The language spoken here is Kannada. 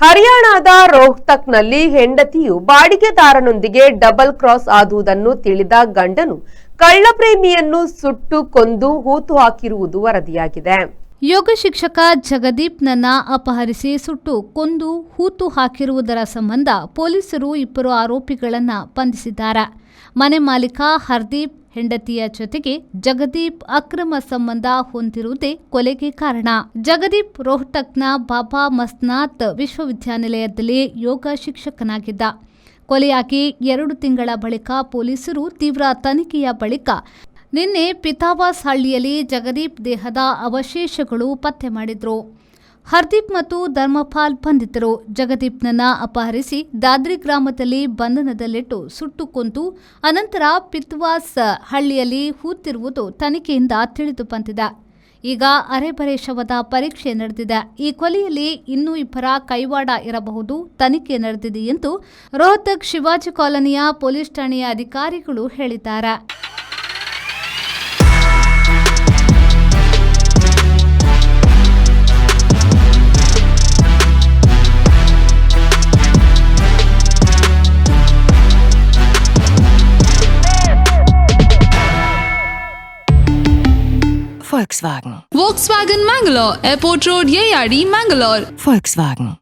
ಹರಿಯಾಣದ ರೋಹ್ತಕ್ನಲ್ಲಿ ಹೆಂಡತಿಯು ಬಾಡಿಗೆದಾರನೊಂದಿಗೆ ಡಬಲ್ ಕ್ರಾಸ್ ಆದುದನ್ನು ತಿಳಿದ ಗಂಡನು ಕಳ್ಳಪ್ರೇಮಿಯನ್ನು ಸುಟ್ಟು ಕೊಂದು ಹೂತು ಹಾಕಿರುವುದು ವರದಿಯಾಗಿದೆ. ಯೋಗ ಶಿಕ್ಷಕ ಜಗದೀಪ್ನನ್ನ ಅಪಹರಿಸಿ ಸುಟ್ಟು ಕೊಂದು ಹೂತು ಹಾಕಿರುವುದರ ಸಂಬಂಧ ಪೊಲೀಸರು ಇಬ್ಬರು ಆರೋಪಿಗಳನ್ನು ಬಂಧಿಸಿದ್ದಾರೆ. ಮನೆ ಮಾಲೀಕ ಹರ್ದೀಪ್ ಹೆಂಡತಿಯ ಜೊತೆಗೆ ಜಗದೀಪ್ ಅಕ್ರಮ ಸಂಬಂಧ ಹೊಂದಿರುವುದೇ ಕೊಲೆಗೆ ಕಾರಣ. ಜಗದೀಪ್ ರೋಹ್ಟಕ್ನ ಬಾಬಾ ಮಸ್ನಾತ್ ವಿಶ್ವವಿದ್ಯಾನಿಲಯದಲ್ಲಿ ಯೋಗ ಶಿಕ್ಷಕನಾಗಿದ್ದ. ಕೊಲೆಯಾಗಿ 2 ತಿಂಗಳ ಬಳಿಕ ಪೊಲೀಸರು ತೀವ್ರ ತನಿಖೆಯ ಬಳಿಕ ನಿನ್ನೆ ಪಿತಾವಾಸ್ ಹಳ್ಳಿಯಲ್ಲಿ ಜಗದೀಪ್ ದೇಹದ ಅವಶೇಷಗಳು ಪತ್ತೆ ಮಾಡಿದ್ರು. ಹರ್ದೀಪ್ ಮತ್ತು ಧರ್ಮಪಾಲ್ ಬಂಧಿತರು. ಜಗದೀಪ್ನನ್ನ ಅಪಹರಿಸಿ ದಾದ್ರಿ ಗ್ರಾಮದಲ್ಲಿ ಬಂಧನದಲ್ಲಿಟ್ಟು ಸುಟ್ಟು ಕೊಂದು ಅನಂತರ ಪಿತ್ವಾಸ್ ಹಳ್ಳಿಯಲ್ಲಿ ಹೂತಿರುವುದು ತನಿಖೆಯಿಂದ ತಿಳಿದು ಬಂದಿದೆ. ಈಗ ಅರೆಬರೆ ಶವದ ಪರೀಕ್ಷೆ ನಡೆದಿದೆ. ಈ ಕೊಲೆಯಲ್ಲಿ ಇನ್ನೂ 2 ಕೈವಾಡ ಇರಬಹುದು. ತನಿಖೆ ನಡೆದಿದೆ ಎಂದು ರೋಹ್ತಕ್ ಶಿವಾಜಿ ಕಾಲೋನಿಯ ಪೊಲೀಸ್ ಠಾಣೆಯ ಅಧಿಕಾರಿಗಳು ಹೇಳಿದ್ದಾರೆ. Volkswagen Mangalore, Airport Road, Yeyadi, Mangalore. Volkswagen.